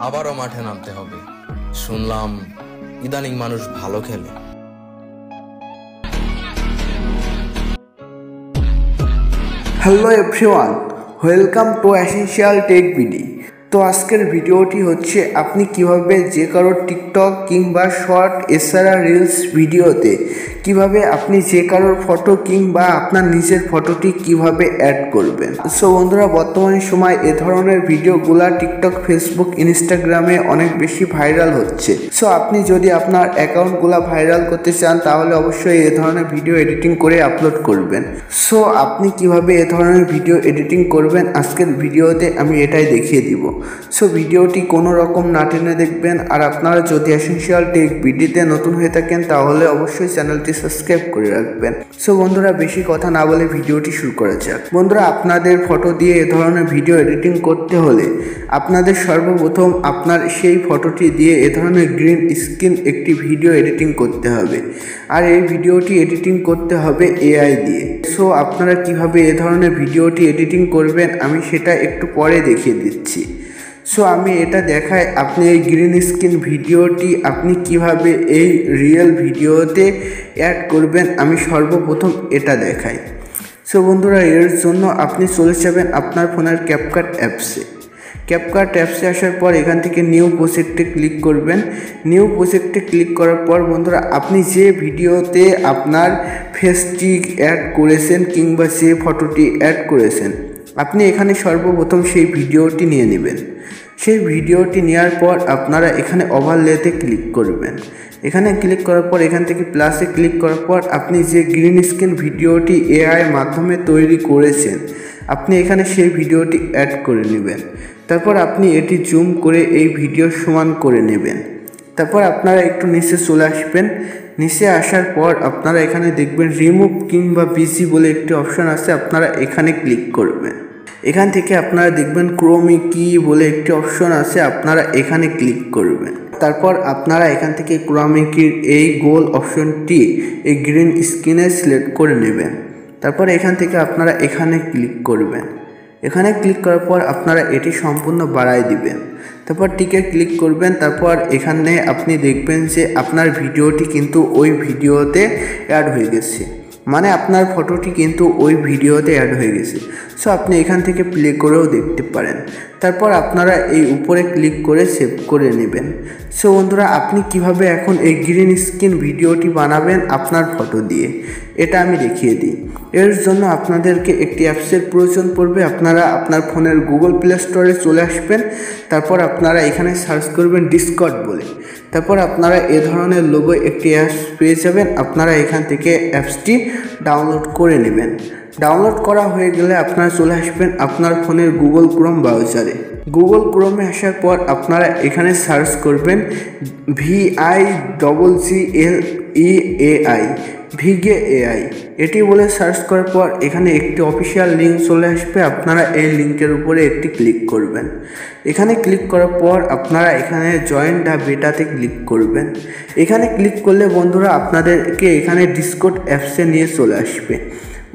আবারও মাঠে নামতে হবে। শুনলাম ইদানিং মানুষ ভালো খেলে। Hello everyone, welcome to essential tech BD. তো আজকের ভিডিওটি হচ্ছে আপনি কিভাবে যে কারো টিকটক কিংবা শর্ট এছাড়া রিলস ভিডিওতে কিভাবে আপনি যে কারোর ফটো কিংবা আপনার নিজের ফটোটি কিভাবে অ্যাড করবেন। সো বন্ধুরা, বর্তমান সময় এ ধরনের ভিডিওগুলা টিকটক, ফেসবুক, ইনস্টাগ্রামে অনেক বেশি ভাইরাল হচ্ছে। সো আপনি যদি আপনার অ্যাকাউন্টগুলা ভাইরাল করতে চান তাহলে অবশ্যই এ ধরনের ভিডিও এডিটিং করে আপলোড করবেন। সো আপনি কিভাবে এ ধরনের ভিডিও এডিটিং করবেন আজকের ভিডিওতে আমি এটাই দেখিয়ে দিব। সো ভিডিওটি কোনো রকম না টেনে দেখবেন। আর আপনারা যদি এসেনশিয়াল টেক বিডিতে নতুন হয়ে থাকেন তাহলে অবশ্যই চ্যানেলটি সাবস্ক্রাইব করে রাখবেন। সো বন্ধুরা, বেশি কথা না বলে ভিডিওটি শুরু করা যাক। বন্ধুরা, আপনাদের ফটো দিয়ে এ ধরনের ভিডিও এডিটিং করতে হলে আপনাদের সর্বপ্রথম আপনার সেই ফটোটি দিয়ে এ ধরনের গ্রিন স্ক্রিন একটি ভিডিও এডিটিং করতে হবে। আর এই ভিডিওটি এডিটিং করতে হবে এআই দিয়ে। সো আপনারা কিভাবে এ ধরনের ভিডিওটি এডিটিং করবেন আমি সেটা একটু পরে দেখিয়ে দিচ্ছি। সো আমি এটা দেখাই আপনি এই গ্রিন স্ক্রিন ভিডিওটি আপনি কিভাবে এই রিয়েল ভিডিওতে অ্যাড করবেন আমি সর্বপ্রথম এটা দেখাই। সো বন্ধুরা, এর জন্য আপনি চলে যাবেন আপনার ফোনের ক্যাপকাট অ্যাপসে। ক্যাপকাট অ্যাপসে আসার পর এখান থেকে নিউ প্রজেক্টে ক্লিক করবেন। নিউ প্রজেক্টে ক্লিক করার পর বন্ধুরা, আপনি যে ভিডিওতে আপনার ফেসটি অ্যাড করেছেন কিংবা যে ফটোটি অ্যাড করেছেন আপনি এখানে সর্বপ্রথম সেই ভিডিওটি নিয়ে নেবেন। সেই ভিডিওটি নেওয়ার পর আপনারা এখানে ওভারলেতে ক্লিক করবেন। এখানে ক্লিক করার পর এখান থেকে প্লাসে ক্লিক করার পর আপনি যে গ্রিন স্ক্রিন ভিডিওটি এআই মাধ্যমে তৈরি করেছেন আপনি এখানে সেই ভিডিওটি অ্যাড করে নেবেন। তারপর আপনি এটি জুম করে এই ভিডিও সমান করে নেবেন। তারপর আপনারা একটু নিচে চলে আসবেন। নিচে আসার পর আপনারা এখানে দেখবেন রিমুভ কিংবা বিজি বলে একটি অপশন আছে, আপনারা এখানে ক্লিক করবেন। এখান থেকে আপনারা দেখবেন ক্রোমি কি বলে একটি অপশন আছে, আপনারা এখানে ক্লিক করবেন। তারপর আপনারা এখান থেকে ক্রোমি কির এই গোল অপশনটি এই গ্রিন স্ক্রিনে সিলেক্ট করে নেবেন। তারপর এখান থেকে আপনারা এখানে ক্লিক করবেন। এখানে ক্লিক করার পর আপনারা এটি সম্পূর্ণ বাড়াই দিবেন। তারপর টিকে ক্লিক করবেন। তারপর এখানে আপনি দেখবেন যে আপনার ভিডিওটি কিন্তু ওই ভিডিওতে অ্যাড হয়ে গেছে, মানে আপনার ফটোটি কিন্তু ওই ভিডিওতে অ্যাড হয়ে গেছে। সো আপনি এখান থেকে প্লে করেও দেখতে পারেন। তারপর আপনারা এই উপরে ক্লিক করে সেভ করে নেবেন। সো বন্ধুরা, আপনি কিভাবে এখন এই গ্রিন স্ক্রিন ভিডিওটি বানাবেন আপনার ফটো দিয়ে এটা আমি দেখিয়ে দিই। এর জন্য আপনাদেরকে একটি অ্যাপসের প্রয়োজন পড়বে। আপনারা আপনার ফোনের গুগল প্লে স্টোরে চলে আসবেন। তারপর আপনারা এখানে সার্চ করবেন ডিসকর্ড বলে। তারপর আপনারা এ ধরনের লোগো একটি অ্যাপস পেয়ে যাবেন। আপনারা এখান থেকে অ্যাপসটি ডাউনলোড করে নেবেন। ডাউনলোড করা হয়ে গেলে আপনারা চলে আসবেন আপনার ফোনের গুগল ক্রোম ব্রাউজারে। গুগল ক্রোমে আসার পর আপনারা এখানে সার্চ করবেন VIGGLEAI ভিগে এআই এটি বলে সার্চ করার পর এখানে একটি অফিসিয়াল লিঙ্ক চলে আসবে। আপনারা এই লিঙ্কের উপরে একটি ক্লিক করবেন। এখানে ক্লিক করার পর আপনারা এখানে জয়েন দ্য বেটাতে ক্লিক করবেন। এখানে ক্লিক করলে বন্ধুরা আপনাদেরকে এখানে ডিসকর্ড অ্যাপসে নিয়ে চলে আসবে।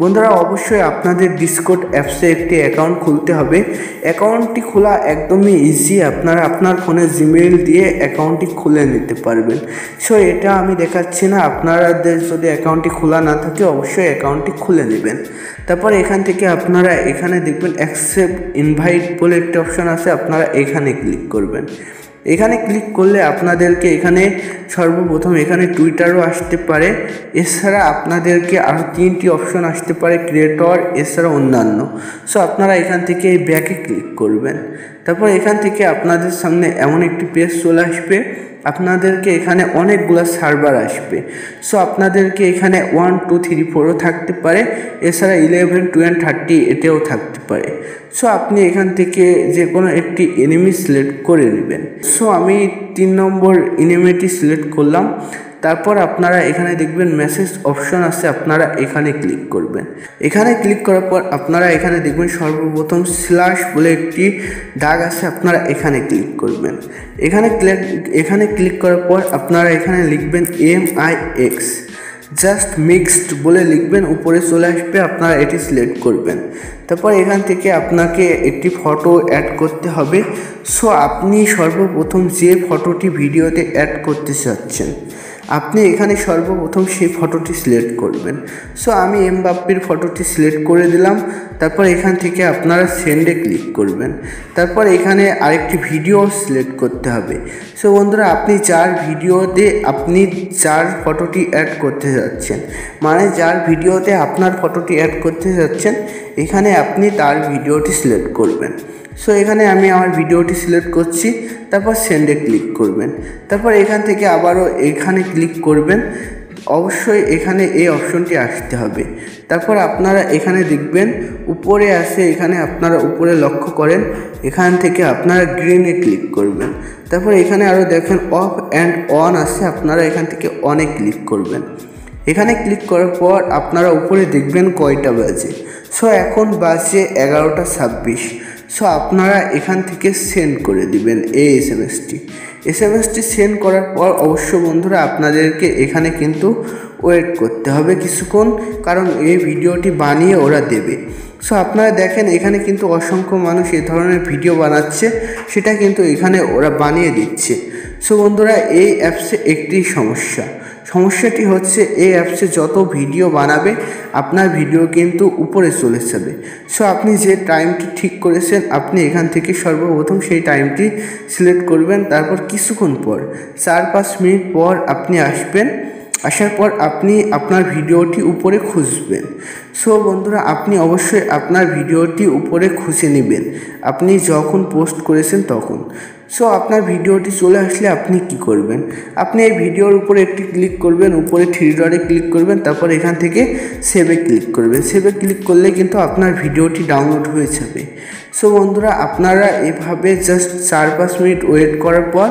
বন্ধুরা, অবশ্যই আপনাদের ডিসকর্ড অ্যাপসে একটি অ্যাকাউন্ট খুলতে হবে। অ্যাকাউন্টটি খোলা একদমই ইজি, আপনারা আপনার ফোনে জিমেইল দিয়ে অ্যাকাউন্টটি খুলে নিতে পারবেন। সো এটা আমি দেখাচ্ছি না, আপনাদের যদি অ্যাকাউন্টটি খোলা না থাকে অবশ্যই অ্যাকাউন্টটি খুলে নেবেন। তারপর এখান থেকে আপনারা এখানে দেখবেন অ্যাকসেপ্ট ইনভাইট বলে একটি অপশন আছে, আপনারা এখানে ক্লিক করবেন। এখানে ক্লিক করলে আপনাদেরকে এখানে সর্বপ্রথম এখানে টুইটারও আসতে পারে। এছাড়া আপনাদেরকে আরও 3টি অপশন আসতে পারে, ক্রিয়েটর এছাড়া অন্যান্য। সো আপনারা এখান থেকে এই ব্যাকে ক্লিক করবেন। তারপর এখান থেকে আপনাদের সামনে এমন একটি পেজ চলে আসবে, আপনাদেরকে এখানে অনেকগুলো সার্ভার আসবে। সো আপনাদেরকে এখানে 1 2 3 4ও থাকতে পারে, এছাড়া 11 12 30 এতেও থাকতে পারে। সো আপনি এখান থেকে যে কোনো একটি এনিমি সিলেক্ট করে নেবেন। সো আমি 3 নম্বর এনিমিটি সিলেক্ট করলাম। তারপর আপনারা এখানে দেখবেন মেসেজ অপশন আছে, আপনারা এখানে ক্লিক করবেন। এখানে ক্লিক করার পর আপনারা এখানে দেখবেন সর্বপ্রথম স্ল্যাশ বলে একটি দাগ আছে, আপনারা এখানে ক্লিক করবেন। এখানে ক্লিক করার পর আপনারা এখানে লিখবেন MIX। জাস্ট মিক্সড বলে লিখবেন, উপরে চলে আসবে, আপনারা এটি সিলেক্ট করবেন। তারপর এখান থেকে আপনাকে একটি ফটো অ্যাড করতে হবে। সো আপনি সর্বপ্রথম যে ফটোটি ভিডিওতে অ্যাড করতে চাচ্ছেন আপনি এখানে সর্বপ্রথম সেই ফটোটি সিলেক্ট করবেন। সো আমি এমবাপ্পের ফটোটি সিলেক্ট করে দিলাম। তারপর এখান থেকে আপনারা সেন্ডে ক্লিক করবেন। তারপর এখানে আরেকটি ভিডিও সিলেক্ট করতে হবে। সো বন্ধুরা, আপনি যার ভিডিওতে যার ফটোটি অ্যাড করতে যাচ্ছেন, মানে যার ভিডিওতে আপনার ফটোটি অ্যাড করতে যাচ্ছেন, এখানে আপনি তার ভিডিওটি সিলেক্ট করবেন। সো এখানে আমি আমার ভিডিওটি সিলেক্ট করছি। তারপর সেন্ডে ক্লিক করবেন। তারপর এখান থেকে আবারও এখানে ক্লিক করবেন। অবশ্যই এখানে এই অপশনটি আসতে হবে। তারপর আপনারা এখানে দেখবেন উপরে আসে, এখানে আপনারা উপরে লক্ষ্য করেন, এখান থেকে আপনারা গ্রিনে ক্লিক করবেন। তারপর এখানে আরও দেখেন অফ অ্যান্ড অন আছে, আপনারা এখান থেকে অনে ক্লিক করবেন। এখানে ক্লিক করার পর আপনারা উপরে দেখবেন কয়টা বাজে। সো এখন বাজে 11:26। সো আপনারা এখান থেকে সেন্ড করে দিবেন এই এসএমএসটি সেন্ড করার পর অবশ্য বন্ধুরা আপনাদেরকে এখানে কিন্তু ওয়েট করতে হবে কিছুক্ষণ, কারণ এই ভিডিওটি বানিয়ে ওরা দেবে। সো আপনারা দেখেন এখানে কিন্তু অসংখ্য মানুষ এ ধরনের ভিডিও বানাচ্ছে, সেটা কিন্তু এখানে ওরা বানিয়ে দিচ্ছে। সো বন্ধুরা, এই অ্যাপসে একটি সমস্যাটি হচ্ছে এই অ্যাপসে যত ভিডিও বানাবে আপনার ভিডিও কিন্তু উপরে চলে যাবে। সো আপনি যে টাইমটি ঠিক করেছেন আপনি এখান থেকে সর্বপ্রথম সেই টাইমটি সিলেক্ট করবেন। তারপর কিছুক্ষণ পর 4-5 মিনিট পর আপনি আসার পর আপনি আপনার ভিডিওটি উপরে খুঁজবেন। সো বন্ধুরা, আপনি অবশ্যই আপনার ভিডিওটি উপরে খুঁজে নেবেন আপনি যখন পোস্ট করেছেন তখন। সো আপনার ভিডিওটি চলে আসলে আপনি কি করবেন, আপনি এই ভিডিওর উপরে একটি ক্লিক করবেন, উপরে 3 ডটে ক্লিক করবেন, তারপর এখান থেকে সেভে ক্লিক করবেন। সেভে ক্লিক করলে কিন্তু আপনার ভিডিওটি ডাউনলোড হয়ে যাবে। সো বন্ধুরা, আপনারা এভাবে জাস্ট 4-5 মিনিট ওয়েট করার পর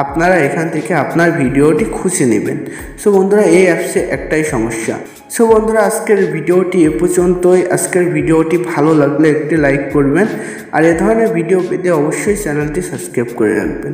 আপনারা এখান থেকে আপনার ভিডিওটি খুঁজে নেবেন। সো বন্ধুরা, এই অ্যাপসে একটাই সমস্যা। সো বন্ধুরা, আজকের ভিডিওটি এ পর্যন্তই। আজকের ভিডিওটি ভালো লাগলে একটি লাইক করবেন, আর এ ধরনের ভিডিও পেতে অবশ্যই চ্যানেলটি সাবস্ক্রাইব করে রাখবেন।